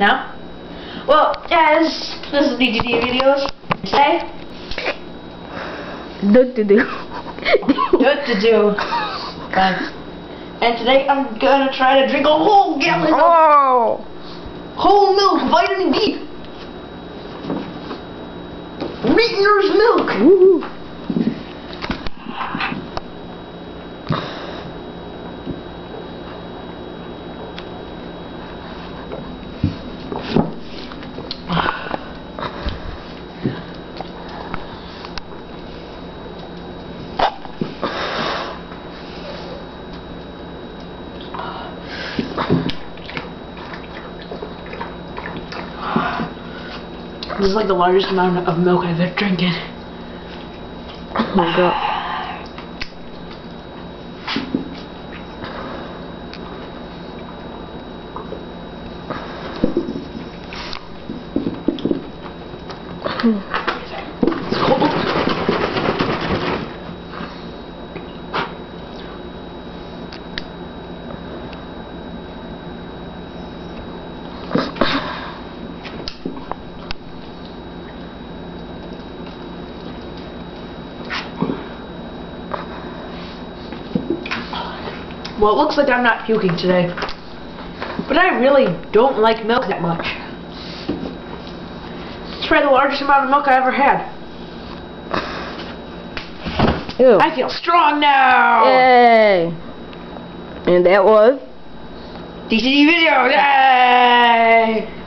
Now? Well, guys, this is DGD Videos. Today, and today I'm gonna try to drink a whole gallon of whole milk, vitamin D. Reitner's milk. Woohoo. This is like the largest amount of milk I've ever drinking. Oh my god. Well, it looks like I'm not puking today. But I really don't like milk that much. It's probably the largest amount of milk I ever had. Ew. I feel strong now! Yay! And that was DGD Video! Yay!